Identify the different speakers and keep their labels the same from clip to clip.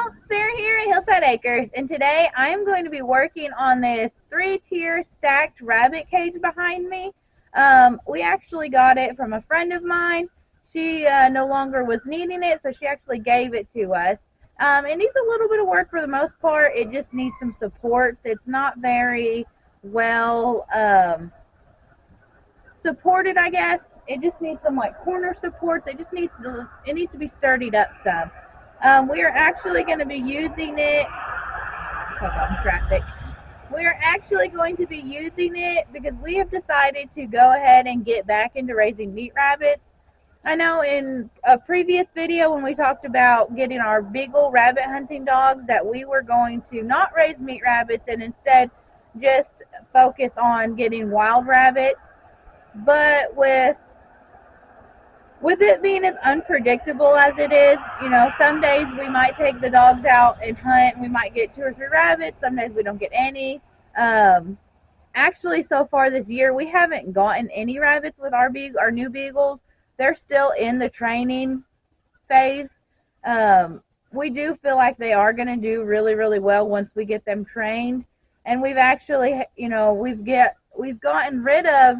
Speaker 1: y'all, Sarah here at Hillside Acres, and today I am going to be working on this 3-tier stacked rabbit cage behind me. We actually got it from a friend of mine. She no longer was needing it, so she actually gave it to us. It needs a little bit of work for the most part. It just needs some supports. It's not very well supported, I guess. It just needs some like corner supports. It needs to be sturdied up some. We are actually going to be using it. Hold on, traffic. We are actually going to be using it because we have decided to go ahead and get back into raising meat rabbits. I know in a previous video when we talked about getting our Beagle rabbit hunting dogs that we were going to not raise meat rabbits and instead just focus on getting wild rabbits. But with it being as unpredictable as it is, you know, some days we might take the dogs out and hunt and we might get 2 or 3 rabbits. Some days we don't get any. Actually, so far this year, we haven't gotten any rabbits with our new Beagles. They're still in the training phase. We do feel like they are going to do really, really well once we get them trained. And we've actually, you know, we've gotten rid of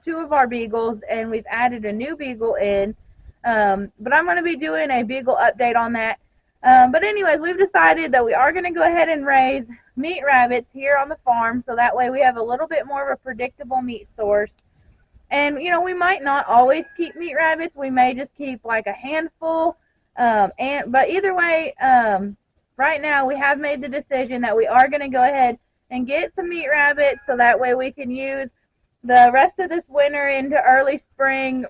Speaker 1: 2 of our Beagles, and we've added a new Beagle in, but I'm going to be doing a Beagle update on that. But anyways, we've decided that we are going to go ahead and raise meat rabbits here on the farm, so that way we have a little bit more of a predictable meat source. And, you know, we might not always keep meat rabbits. We may just keep like a handful, but either way, right now we have made the decision that we are going to go ahead and get some meat rabbits, so that way we can use the rest of this winter into early spring,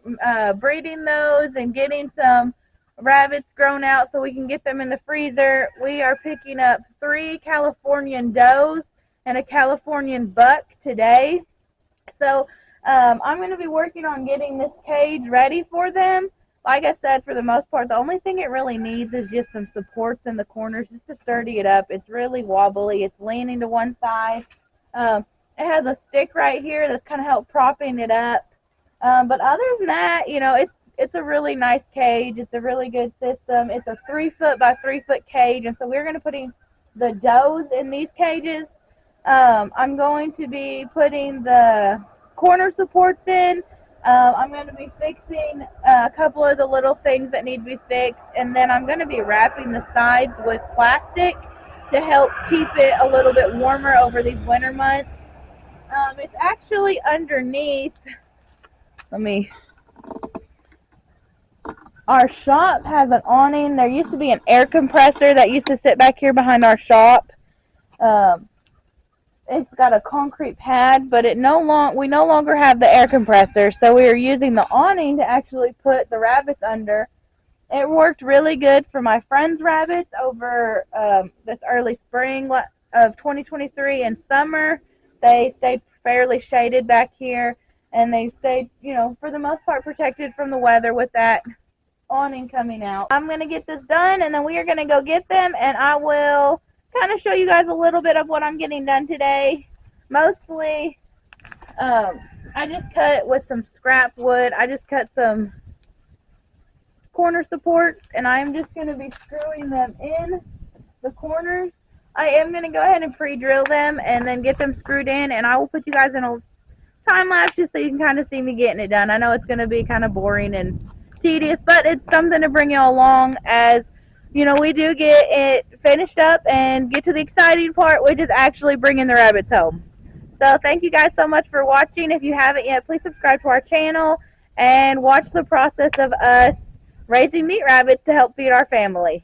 Speaker 1: breeding those and getting some rabbits grown out so we can get them in the freezer. We are picking up 3 Californian does and a Californian buck today. So I'm going to be working on getting this cage ready for them. Like I said, for the most part, the only thing it really needs is just some supports in the corners just to sturdy it up. It's really wobbly. It's leaning to one side. It has a stick right here that's kind of help propping it up. But other than that, you know, it's a really nice cage. It's a really good system. It's a 3-foot by 3-foot cage, and so we're going to put the does in these cages. I'm going to be putting the corner supports in. I'm going to be fixing a couple of the little things that need to be fixed, and then I'm going to be wrapping the sides with plastic to help keep it a little bit warmer over these winter months. It's actually underneath, our shop has an awning. There used to be an air compressor that used to sit back here behind our shop. It's got a concrete pad, but we no longer have the air compressor, so we are using the awning to actually put the rabbits under. It worked really good for my friend's rabbits over this early spring of 2023 and summer. They stayed fairly shaded back here, and they stayed, you know, for the most part protected from the weather with that awning coming out. I'm going to get this done, and then we are going to go get them, and I will kind of show you guys a little bit of what I'm getting done today. Mostly, I just cut with some scrap wood. I just cut some corner supports, and I'm just going to be screwing them in the corners. I am going to go ahead and pre-drill them and then get them screwed in, and I will put you guys in a time lapse just so you can kind of see me getting it done. I know it's going to be kind of boring and tedious, but it's something to bring you along as, you know, we do get it finished up and get to the exciting part, which is actually bringing the rabbits home. So thank you guys so much for watching. If you haven't yet, please subscribe to our channel and watch the process of us raising meat rabbits to help feed our family.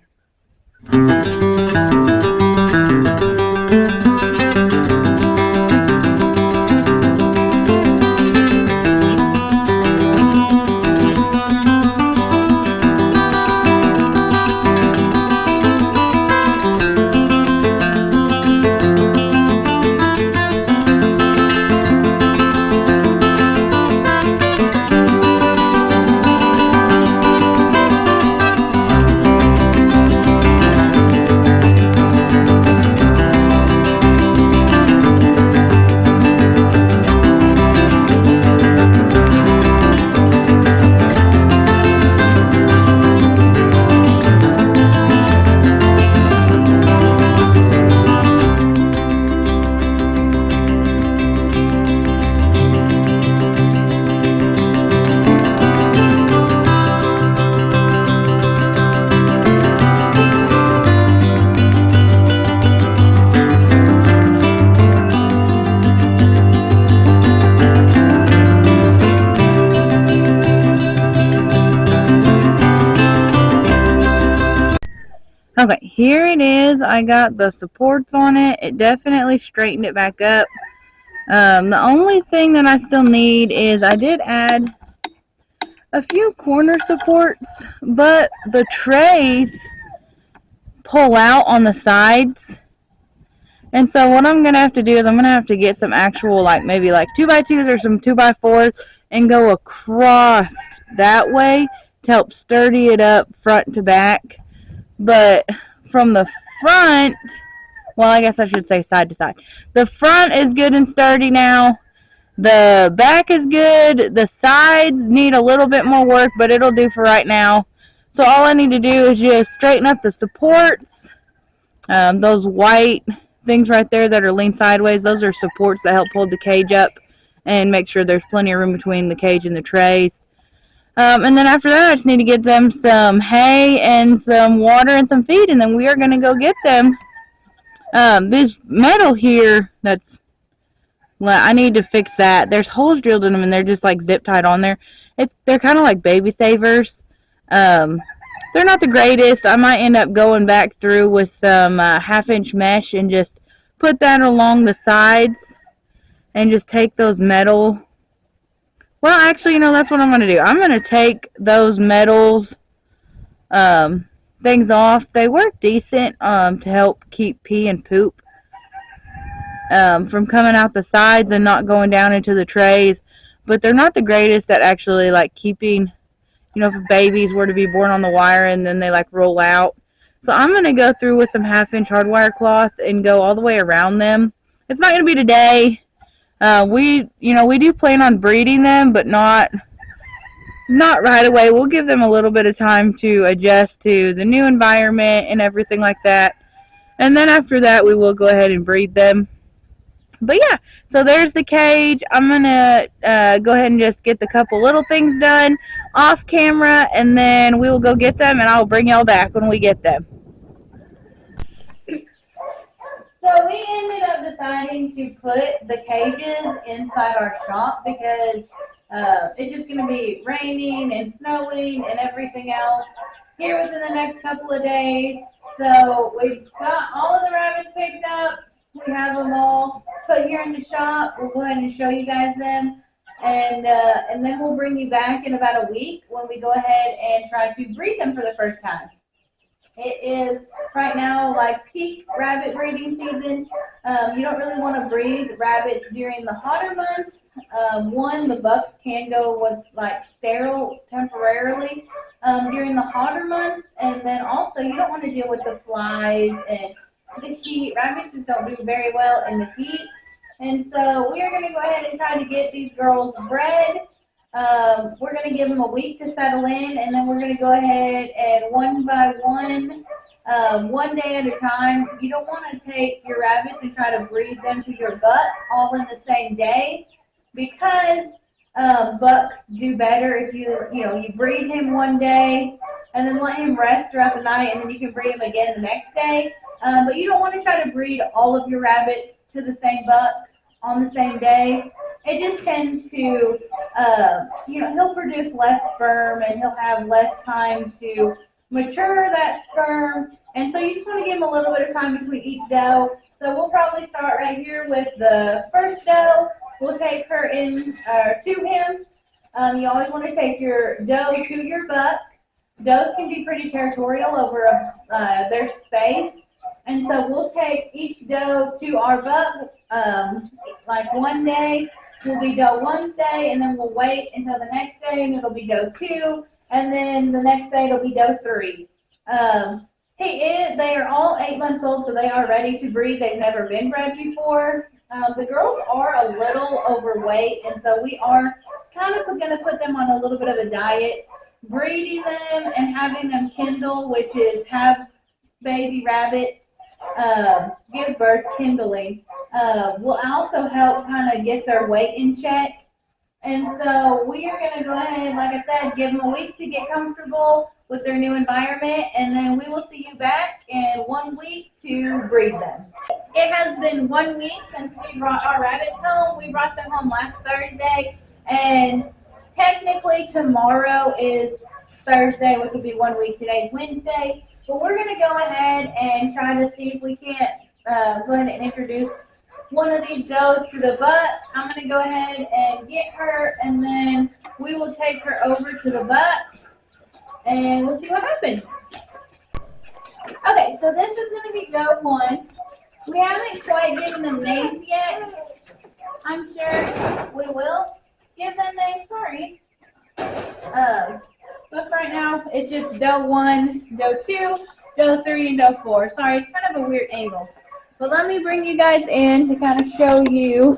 Speaker 1: here it is. I got the supports on it. It definitely straightened it back up. The only thing that I still need is I did add a few corner supports, but the trays pull out on the sides. And so what I'm going to have to do is I'm going to have to get some actual, like maybe like 2x2s or some 2x4s and go across that way to help sturdy it up front to back. But from the front, well, I guess I should say side to side. The front is good and sturdy now. The back is good. The sides need a little bit more work, but it'll do for right now. So all I need to do is just straighten up the supports. Those white things right there that are lean sideways, those are supports that help hold the cage up and make sure there's plenty of room between the cage and the trays. And then after that, I just need to get them some hay and some water and some feed, and then we are going to go get them. This metal here, I need to fix that. There's holes drilled in them, and they're just like zip tied on there. They're kind of like baby savers. They're not the greatest. I might end up going back through with some 1/2-inch mesh and just put that along the sides and just take those metal. Well, actually, that's what I'm going to do. I'm going to take those metals things off. They work decent to help keep pee and poop from coming out the sides and not going down into the trays. But they're not the greatest at actually like keeping, if babies were to be born on the wire and then they like roll out. So I'm going to go through with some 1/2-inch hardwire cloth and go all the way around them. It's not going to be today. We do plan on breeding them, but not right away. We'll give them a little bit of time to adjust to the new environment and everything like that. And then after that, we will go ahead and breed them. But yeah, so there's the cage. I'm going to go ahead and just get the couple little things done off camera, and then we will go get them, and I'll bring y'all back when we get them. So we ended up deciding to put the cages inside our shop because it's just going to be raining and snowing and everything else here within the next couple of days. So we've got all of the rabbits picked up. We have them all put here in the shop. We'll go ahead and show you guys them. And then we'll bring you back in about a week when we go ahead and try to breed them for the first time. It is right now like peak rabbit breeding season. You don't really want to breed rabbits during the hotter months. One, the bucks can go with like sterile temporarily during the hotter months, and then also you don't want to deal with the flies and the heat. Rabbits just don't do very well in the heat. And so we are going to go ahead and try to get these girls bred. We're going to give them a week to settle in, and then we're going to go ahead and one by one, one day at a time. You don't want to take your rabbits and try to breed them to your buck all in the same day, because bucks do better if you breed him one day and then let him rest throughout the night, and then you can breed him again the next day. But you don't want to try to breed all of your rabbits to the same buck on the same day. It just tends to, he'll produce less sperm and he'll have less time to mature that sperm. And so you just want to give him a little bit of time between each doe. So we'll probably start right here with the first doe. We'll take her in to him. You always want to take your doe to your buck. Does can be pretty territorial over their space. And so we'll take each doe to our buck, like one day will be doe 1 day, and then we'll wait until the next day, and it'll be doe 2, and then the next day it'll be doe 3. They are all 8 months old, so they are ready to breed. They've never been bred before. The girls are a little overweight, and so we are kind of going to put them on a little bit of a diet. Breeding them and having them kindle, which is have baby rabbits give birth kindling, will also help kind of get their weight in check. And so we are going to go ahead, like I said, give them a week to get comfortable with their new environment, and then we will see you back in 1 week to breed them. It has been 1 week since we brought our rabbits home. We brought them home last Thursday, and technically tomorrow is Thursday, which will be 1 week. Today's Wednesday. But we're going to go ahead and try to see if we can't go ahead and introduce one of these does to the butt. I'm going to go ahead and get her, and then we will take her over to the butt, and we'll see what happens. Okay, so this is going to be doe 1. We haven't quite given them names yet. I'm sure we will give them names, sorry. But right now, it's just doe 1, doe 2, doe 3, and doe 4. Sorry, it's kind of a weird angle. But let me bring you guys in to kind of show you.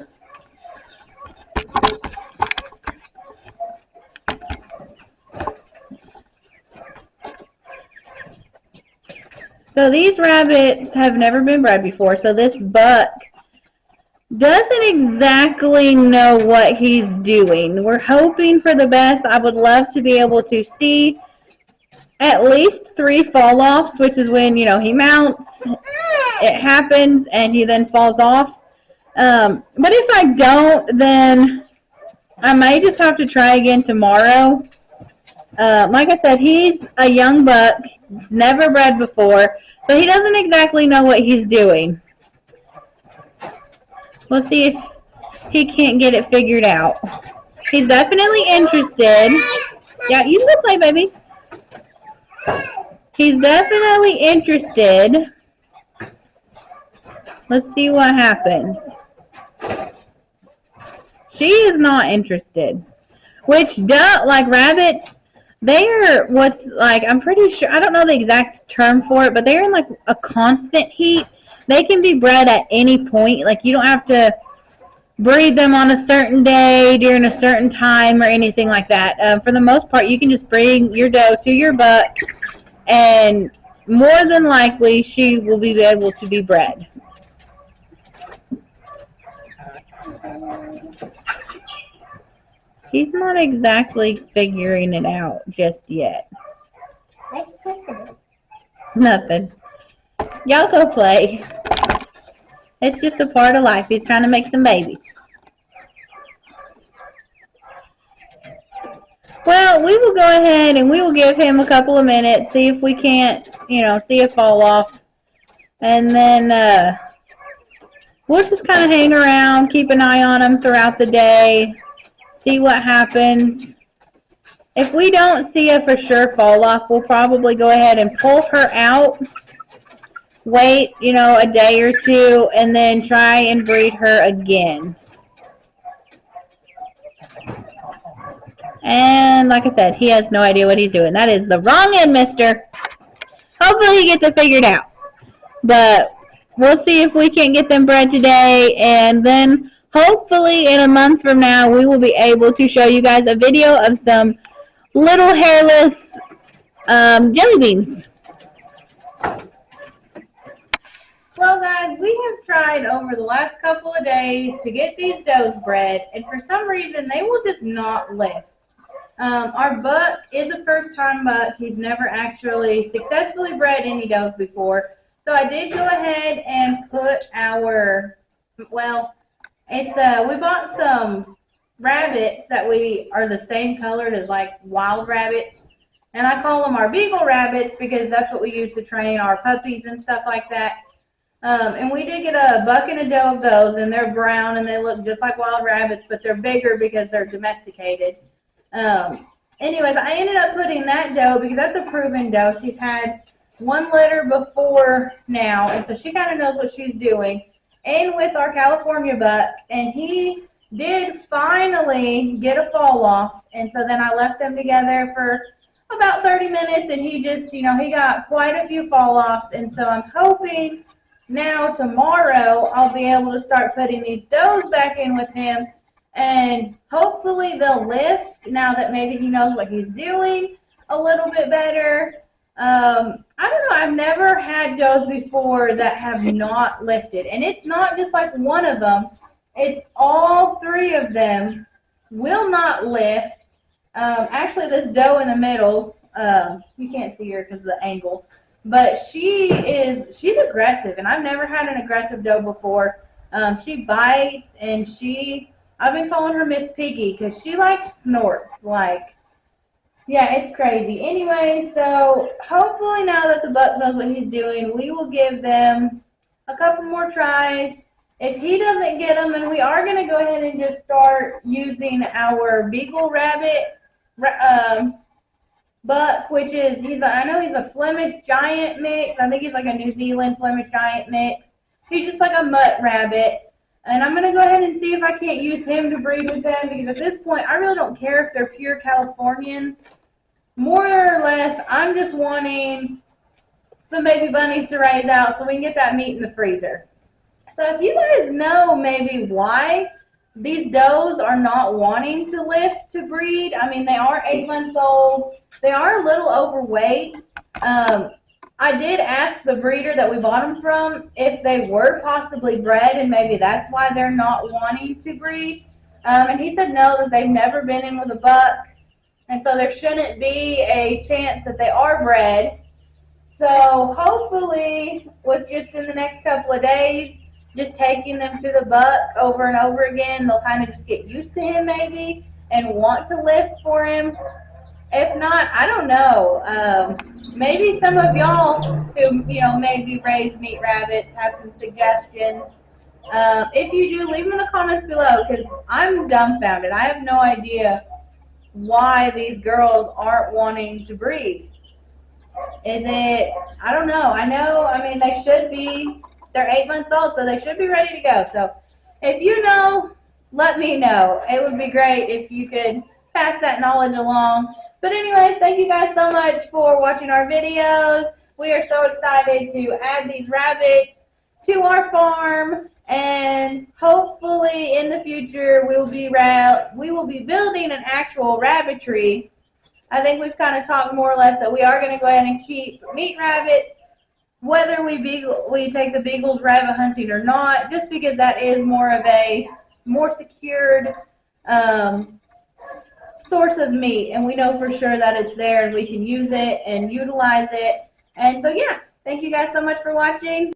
Speaker 1: So these rabbits have never been bred before, so this buck doesn't exactly know what he's doing. We're hoping for the best. I would love to be able to see at least 3 fall-offs, which is when, you know, he mounts, it happens, and he then falls off. But if I don't, then I may just have to try again tomorrow. Like I said, he's a young buck, never bred before, so he doesn't exactly know what he's doing. We'll see if he can't get it figured out. He's definitely interested. Yeah, you can play, baby. He's definitely interested. Let's see what happens. She is not interested. Which, like rabbits, they are what's like, I'm pretty sure, I don't know the exact term for it, but they're in like a constant heat. They can be bred at any point. Like, you don't have to breed them on a certain day during a certain time or anything like that. For the most part, you can just bring your doe to your buck, and more than likely, she will be able to be bred. He's not exactly figuring it out just yet. Nothing. Y'all go play. It's just a part of life. He's trying to make some babies. Well, we will go ahead and we will give him a couple of minutes, see if we can't, you know, see a fall off. And then we'll just kind of hang around, keep an eye on him throughout the day, see what happens. If we don't see a for sure fall off, we'll probably go ahead and pull her out, wait, you know, a day or two, and then try and breed her again. And like I said, he has no idea what he's doing. That is the wrong end, mister. Hopefully he gets it figured out. But we'll see if we can get them bred today, and then hopefully in a month from now, we will be able to show you guys a video of some little hairless jelly beans. Well, guys, we have tried over the last couple of days to get these does bred, and for some reason, they will just not lift. Our buck is a first-time buck. He's never actually successfully bred any does before. So I did go ahead and put our, well, it's we bought some rabbits that we are the same colored as like wild rabbits, and I call them our beagle rabbits because that's what we use to train our puppies and stuff like that. And we did get a buck and a doe of those, and they're brown and they look just like wild rabbits, but they're bigger because they're domesticated. Anyways, I ended up putting that doe because that's a proven doe. She's had 1 litter before now, and so she kind of knows what she's doing. And with our California buck, and he did finally get a fall off, and so then I left them together for about 30 minutes, and he just, you know, he got quite a few fall offs, and so I'm hoping now tomorrow I'll be able to start putting these does back in with him, and hopefully they'll lift now that maybe he knows what he's doing a little bit better. I don't know, I've never had does before that have not lifted, and it's not just like one of them, it's all 3 of them will not lift. Actually, this doe in the middle, you can't see her because of the angle, but she's aggressive, and I've never had an aggressive doe before. She bites, and I've been calling her Miss Piggy because she like snorts, like Yeah, it's crazy. Anyway, so hopefully now that the buck knows what he's doing, we will give them a couple more tries. If he doesn't get them, then we are going to go ahead and just start using our Beagle Rabbit buck, which is, I know he's a Flemish Giant mix. I think he's like a New Zealand Flemish Giant mix. He's just like a mutt rabbit. And I'm going to go ahead and see if I can't use him to breed with them, because at this point, I really don't care if they're pure Californians. More or less, I'm just wanting some baby bunnies to raise out so we can get that meat in the freezer. So if you guys know maybe why these does are not wanting to lift to breed, I mean, they are 8 months old. They are a little overweight. I did ask the breeder that we bought them from if they were possibly bred, and maybe that's why they're not wanting to breed. And he said no, that they've never been in with a buck, and so there shouldn't be a chance that they are bred. So hopefully, with just in the next couple of days, just taking them to the buck over and over again, they'll kind of just get used to him maybe and want to lift for him. If not, I don't know. Maybe some of y'all who, maybe raise meat rabbits have some suggestions. If you do, leave them in the comments below, because I'm dumbfounded. I have no idea why these girls aren't wanting to breed. Is it, I don't know. I mean, they should be, they're 8 months old, so they should be ready to go. So if you know, let me know. It would be great if you could pass that knowledge along. But anyways, thank you guys so much for watching our videos. We are so excited to add these rabbits to our farm, and hopefully in the future we will be building an actual rabbitry. I think we've kind of talked more or less that we are going to go ahead and keep meat rabbits, whether we take the beagles rabbit hunting or not, just because that is more of a more secured source of meat, and we know for sure that it's there and we can use it and utilize it. And so yeah, thank you guys so much for watching.